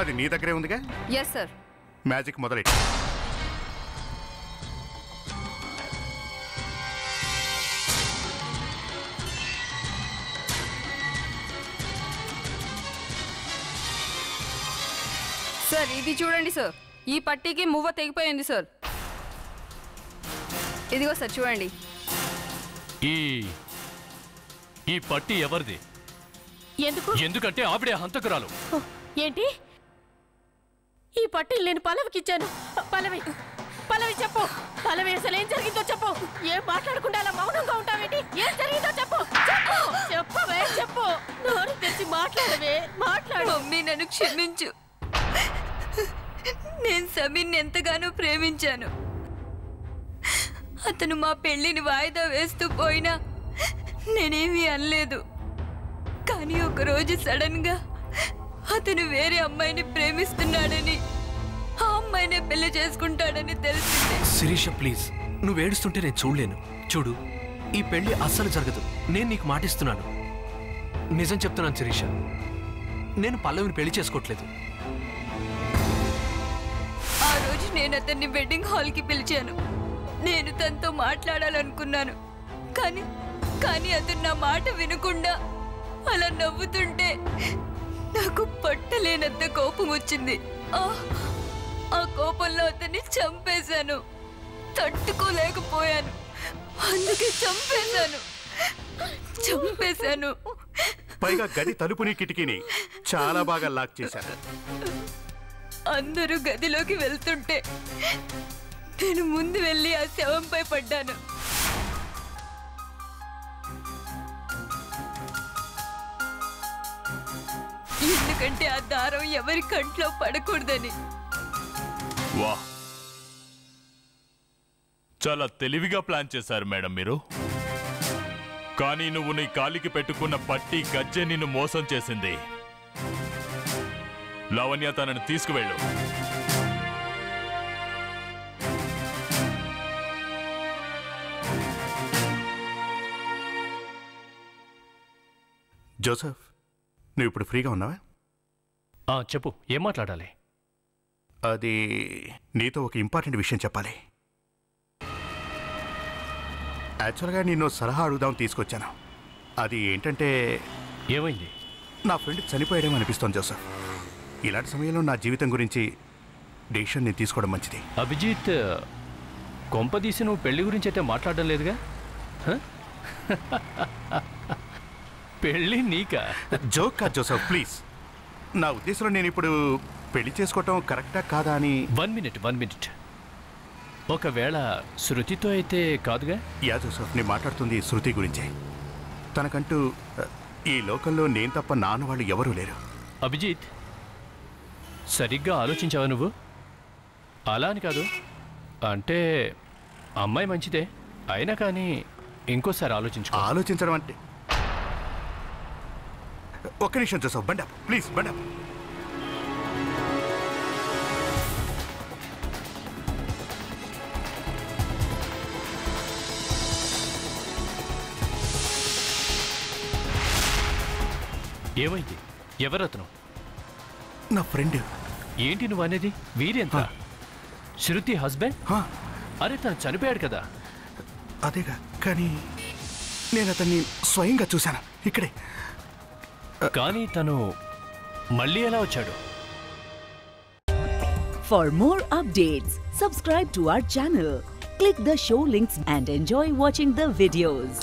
అది నీ దగ్గరే ఉందిగా? Yes sir. మ్యాజిక్ మొదలెట్టి. సార్ ఇది చూడండి సార్, ఈ పట్టీకి మువ్వ తెగిపోయింది సార్. ఇదిగో సార్ చూడండి. ఈ పట్టి ఎవరిది? ఎందుకంటే ఆవిడే హంతకురాలు. ఏంటి? ఈ పట్టీలు నేను పల్లవికి ఇచ్చాను. పల్లవి పల్లవి చెప్పు. పల్లవి అసలు ఏం జరిగిందో చెప్పు. ఏం మాట్లాడకుండా అలా మౌనంగా ఉంటావేంటి? ఏం జరిగిందో చెప్పు. చెప్పు చెప్పవే, చెప్పు. నోరు తెరిచి మాట్లాడవే, మాట్లాడు. మమ్మీ నన్ను క్షమించు. నేను సమీర్ని ఎంతగానో ప్రేమించాను. అతను మా పెళ్లిని వాయిదా వేస్తూ పోయినా నేనేమీ అనలేదు. కానీ ఒకరోజు సడన్ గా అతను వేరే అమ్మాయిని ప్రేమిస్తున్నాడని, ఆ అమ్మాయినే పెళ్లి చేసుకుంటాడని తెలిసింది. శిరీష ప్లీజ్, నువ్వు ఏడుస్తుంటే నేను చూడలేను. చూడు, ఈ పెళ్లి అస్సలు జరగదు. నేను నీకు మాటిస్తున్నాను. నిజం చెప్తున్నాను శిరీష, నేను పల్లవిని పెళ్లి చేసుకోవట్లేదు. ఆ రోజు నేను అతన్ని వెడ్డింగ్ హాల్కి పిలిచాను. నేను తనతో మాట్లాడాలనుకున్నాను. కానీ అతను నా మాట వినకుండా అలా నవ్వుతుంటే నాకు పట్టలేనంత కోపం వచ్చింది. ఆ కోపంలో అతన్ని చంపేశాను. తట్టుకోలేకపోయాను, అందుకే చంపేశాను. పైగా గది తలుపుని కిటికీని చాలా బాగా లాక్ చేశారు. అందరూ గదిలోకి వెళ్తుంటే నేను ముందు వెళ్ళి ఆ శవంపై పడ్డాను. ఎందుకంటే ఆ దారం ఎవరి కంట్లో పడకూడదని. వా, చాలా తెలివిగా ప్లాన్ చేశారు మేడం మీరు. కానీ నువ్వు నీ కాలికి పెట్టుకున్న పట్టి గజ్జె నిన్ను మోసం చేసింది. లావణ్య, తనని తీసుకువెళ్ళు. జోసెఫ్, నువ్వు ఇప్పుడు ఫ్రీగా ఉన్నావా? చెప్పు, ఏం మాట్లాడాలి? అది నీతో ఒక ఇంపార్టెంట్ విషయం చెప్పాలి. యాక్చువల్గా నిన్ను సలహా అడుగుదాం తీసుకొచ్చాను. అది ఏంటంటే, ఏమైంది? నా ఫ్రెండ్ చనిపోయాడేమో అనిపిస్తోంది జోసెఫ్. ఇలాంటి సమయంలో నా జీవితం గురించి డెసిషన్ నేను తీసుకోవడం మంచిది. అభిజిత్, కొంపదీసి నువ్వు పెళ్లి గురించి అయితే మాట్లాడడం లేదుగా? పెళ్ళి నీకా? జోక్ కాదు జోసెఫ్, ప్లీజ్. నా ఉద్దేశంలో నేను ఇప్పుడు పెళ్లి చేసుకోవటం కరెక్టా కాదా అని. 1 మినిట్. ఒకవేళ శృతితో అయితే కాదుగా? యా జోసెఫ్, నేను మాట్లాడుతుంది శృతి గురించే. తనకంటూ ఈ లోకంలో నేను తప్ప నాన్న వాళ్ళు ఎవరూ లేరు. అభిజిత్, సరిగ్గా ఆలోచించావా నువ్వు? అలా అని కాదు, అంటే అమ్మాయి మంచిదే, అయినా కానీ ఇంకోసారి ఆలోచించడం అంటే ఒక్క నిమిషం జోసఫ్, బండి ఆపు, ప్లీజ్ బండి ఆపు. ఏమైంది? ఎవరతను? నా ఫ్రెండ్. ఏంటి నువ్వు అనేది? వీరెంత? శృతి హస్బెండ్? అరే తను చనిపోయాడు కదా. అదేగా, కానీ నేను అతన్ని స్వయంగా చూశాను ఇక్కడే. కానీ తను మళ్ళీ ఎలా వచ్చాడు? For more updates, subscribe to our channel, click the show links and enjoy watching the videos.